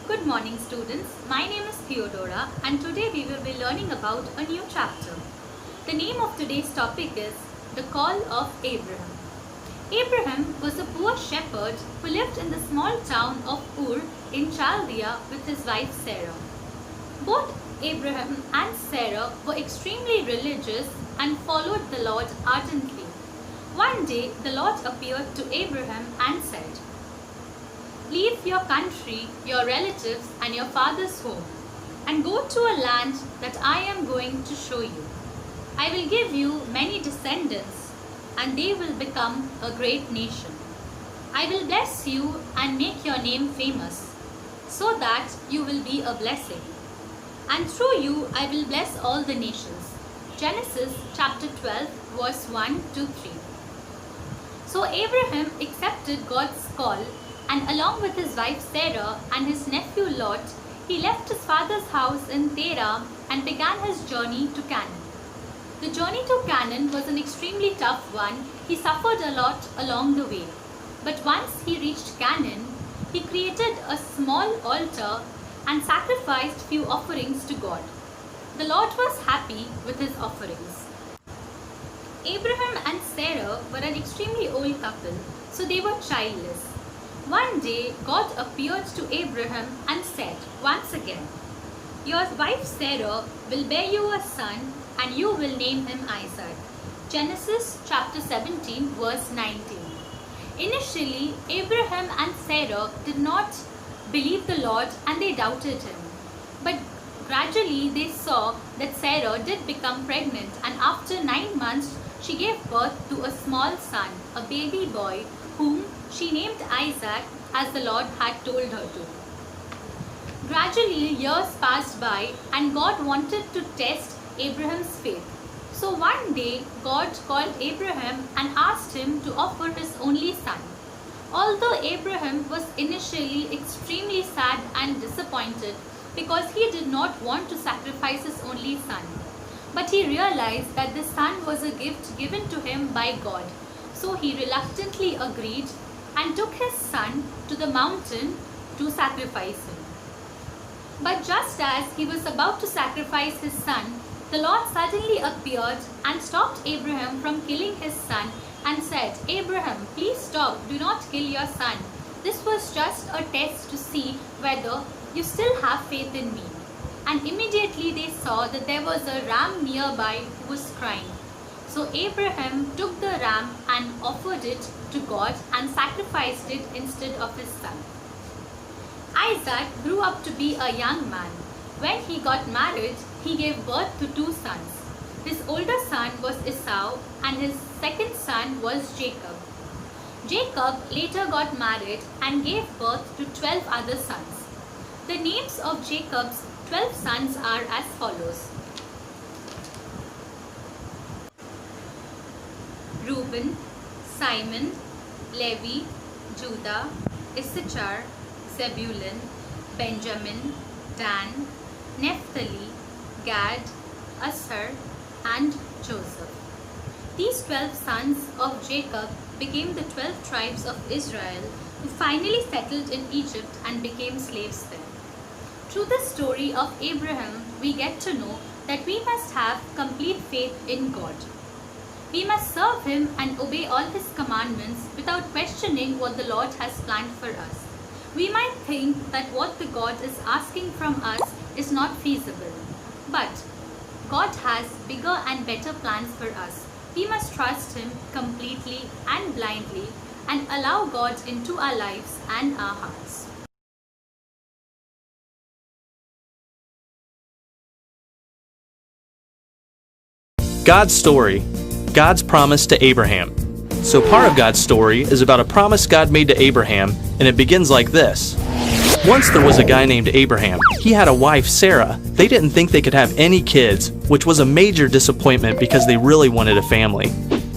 Good morning students, my name is Theodora and today we will be learning about a new chapter. The name of today's topic is The Call of Abraham. Abraham was a poor shepherd who lived in the small town of Ur in Chaldea with his wife Sarah. Both Abraham and Sarah were extremely religious and followed the Lord ardently. One day the Lord appeared to Abraham and said, "Leave your country, your relatives and your father's home and go to a land that I am going to show you. I will give you many descendants and they will become a great nation. I will bless you and make your name famous so that you will be a blessing. And through you I will bless all the nations." Genesis chapter 12 verse 1 to 3. So Abraham accepted God's call, and along with his wife Sarah and his nephew Lot, he left his father's house in Terah and began his journey to Canaan. The journey to Canaan was an extremely tough one. He suffered a lot along the way. But once he reached Canaan, he created a small altar and sacrificed few offerings to God. The Lord was happy with his offerings. Abraham and Sarah were an extremely old couple, so they were childless. One day, God appeared to Abraham and said once again, "Your wife Sarah will bear you a son and you will name him Isaac." Genesis chapter 17 verse 19. Initially, Abraham and Sarah did not believe the Lord and they doubted him. But gradually they saw that Sarah did become pregnant, and after 9 months she gave birth to a small son, a baby boy, whom she named Isaac as the Lord had told her to. Gradually years passed by and God wanted to test Abraham's faith. So one day God called Abraham and asked him to offer his only son. Although Abraham was initially extremely sad and disappointed because he did not want to sacrifice his only son, but he realized that the son was a gift given to him by God. So he reluctantly agreed and took his son to the mountain to sacrifice him. But just as he was about to sacrifice his son, The Lord suddenly appeared and stopped Abraham from killing his son and said, "Abraham, please stop, do not kill your son. This was just a test to see whether you still have faith in me." And immediately they saw that there was a ram nearby who was crying. So Abraham took the ram and offered it to God and sacrificed it instead of his son. Isaac grew up to be a young man. When he got married, he gave birth to two sons. His older son was Esau and his second son was Jacob. Jacob later got married and gave birth to 12 other sons. The names of Jacob's 12 sons are as follows: Reuben, Simon, Levi, Judah, Issachar, Zebulun, Benjamin, Dan, Naphtali, Gad, Asher, and Joseph. These 12 sons of Jacob became the 12 tribes of Israel, who finally settled in Egypt and became slaves there. Through the story of Abraham, we get to know that we must have complete faith in God. We must serve Him and obey all His commandments without questioning what the Lord has planned for us. We might think that what the God is asking from us is not feasible, but God has bigger and better plans for us. We must trust Him completely and blindly and allow God into our lives and our hearts. God's story, God's promise to Abraham. So part of God's story is about a promise God made to Abraham, and it begins like this. Once there was a guy named Abraham. He had a wife, Sarah. They didn't think they could have any kids, which was a major disappointment because they really wanted a family.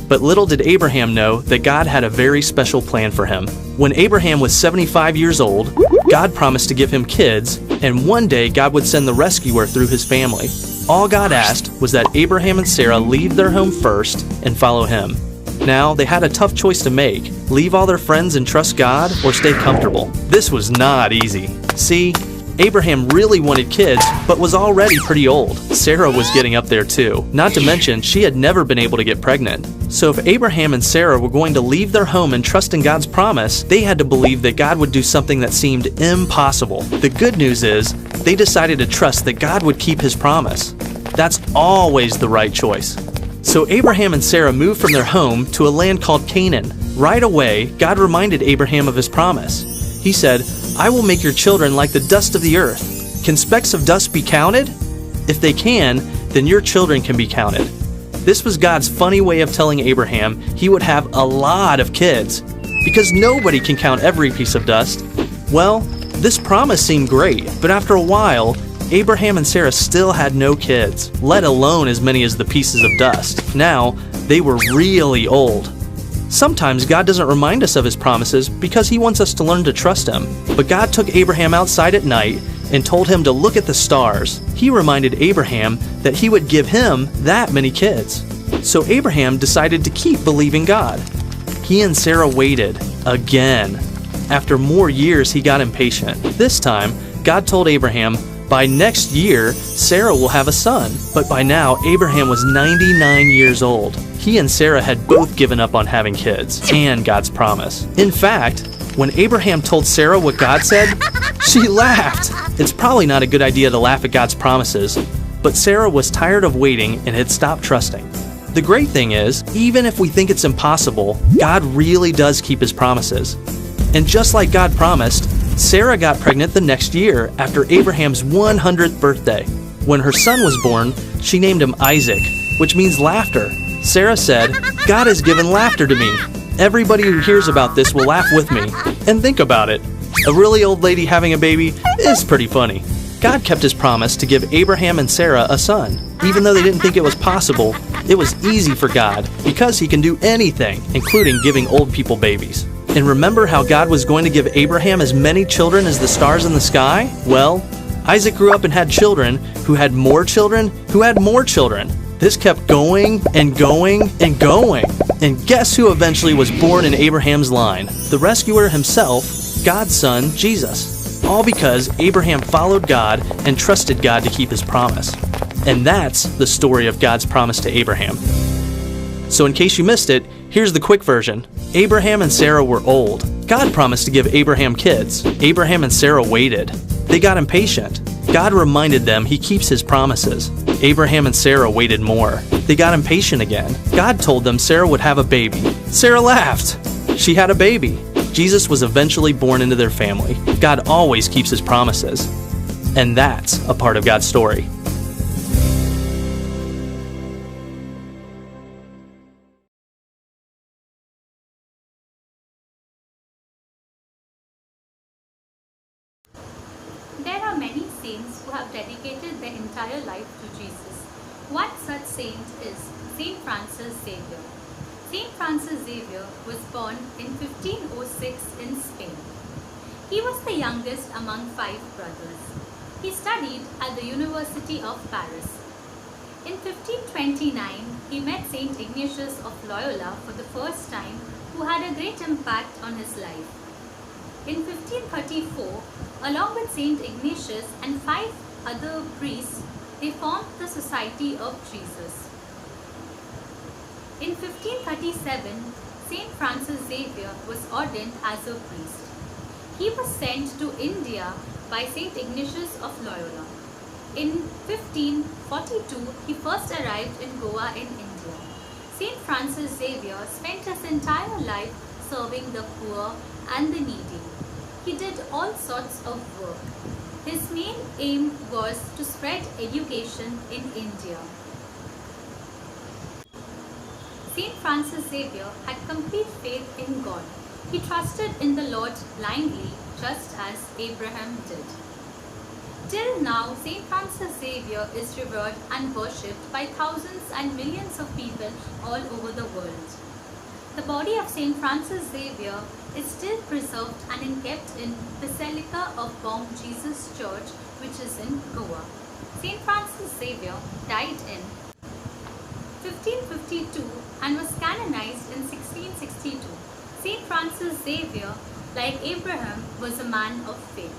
But little did Abraham know that God had a very special plan for him. When Abraham was 75 years old, God promised to give him kids, and one day God would send the rescuer through his family. All God asked was that Abraham and Sarah leave their home first and follow him. Now, they had a tough choice to make: leave all their friends and trust God, or stay comfortable. This was not easy. See, Abraham really wanted kids, but was already pretty old. Sarah was getting up there too. Not to mention, she had never been able to get pregnant. So if Abraham and Sarah were going to leave their home and trust in God's promise, they had to believe that God would do something that seemed impossible. The good news is, they decided to trust that God would keep His promise. That's always the right choice. So Abraham and Sarah moved from their home to a land called Canaan. Right away, God reminded Abraham of His promise. He said, "I will make your children like the dust of the earth." Can specks of dust be counted? If they can, then your children can be counted. This was God's funny way of telling Abraham he would have a lot of kids, because nobody can count every piece of dust. Well, this promise seemed great, but after a while, Abraham and Sarah still had no kids, let alone as many as the pieces of dust. Now, they were really old. Sometimes God doesn't remind us of His promises because He wants us to learn to trust Him. But God took Abraham outside at night and told him to look at the stars. He reminded Abraham that He would give him that many kids. So Abraham decided to keep believing God. He and Sarah waited again. After more years, he got impatient. This time, God told Abraham, by next year, Sarah will have a son. But by now, Abraham was 99 years old. He and Sarah had both given up on having kids and God's promise. In fact, when Abraham told Sarah what God said, she laughed. It's probably not a good idea to laugh at God's promises, but Sarah was tired of waiting and had stopped trusting. The great thing is, even if we think it's impossible, God really does keep His promises. And just like God promised, Sarah got pregnant the next year after Abraham's 100th birthday. When her son was born, she named him Isaac, which means laughter. Sarah said, "God has given laughter to me. Everybody who hears about this will laugh with me." And think about it. A really old lady having a baby is pretty funny. God kept His promise to give Abraham and Sarah a son. Even though they didn't think it was possible, it was easy for God because He can do anything, including giving old people babies. And remember how God was going to give Abraham as many children as the stars in the sky? Well, Isaac grew up and had children who had more children who had more children. This kept going and going and going. And guess who eventually was born in Abraham's line? The rescuer himself, God's son, Jesus. all because Abraham followed God and trusted God to keep his promise. And that's the story of God's promise to Abraham. So in case you missed it, here's the quick version. Abraham and Sarah were old. God promised to give Abraham kids. Abraham and Sarah waited. They got impatient. God reminded them he keeps his promises. Abraham and Sarah waited more. They got impatient again. God told them Sarah would have a baby. Sarah laughed. She had a baby. Jesus was eventually born into their family. God always keeps his promises. And that's a part of God's story. There are many saints who have dedicated their entire life to Jesus. One such saint is Saint Francis Xavier. Saint Francis Xavier was born in 1506 in Spain. He was the youngest among 5 brothers. He studied at the University of Paris. In 1529, he met Saint Ignatius of Loyola for the first time, who had a great impact on his life. In 1534, along with Saint Ignatius and 5 other priests, they formed the Society of Jesus. In 1537, Saint Francis Xavier was ordained as a priest. He was sent to India by Saint Ignatius of Loyola. In 1542, he first arrived in Goa in India. Saint Francis Xavier spent his entire life serving the poor and the needy. He did all sorts of work. His main aim was to spread education in India. Saint Francis Xavier had complete faith in God. He trusted in the Lord blindly, just as Abraham did. Till now, Saint Francis Xavier is revered and worshipped by thousands and millions of people all over the world. The body of Saint Francis Xavier is still preserved and kept in Basilica of Bom Jesus Church, which is in Goa. Saint Francis Xavier died in 1552 and was canonized in 1662. Saint Francis Xavier, like Abraham, was a man of faith.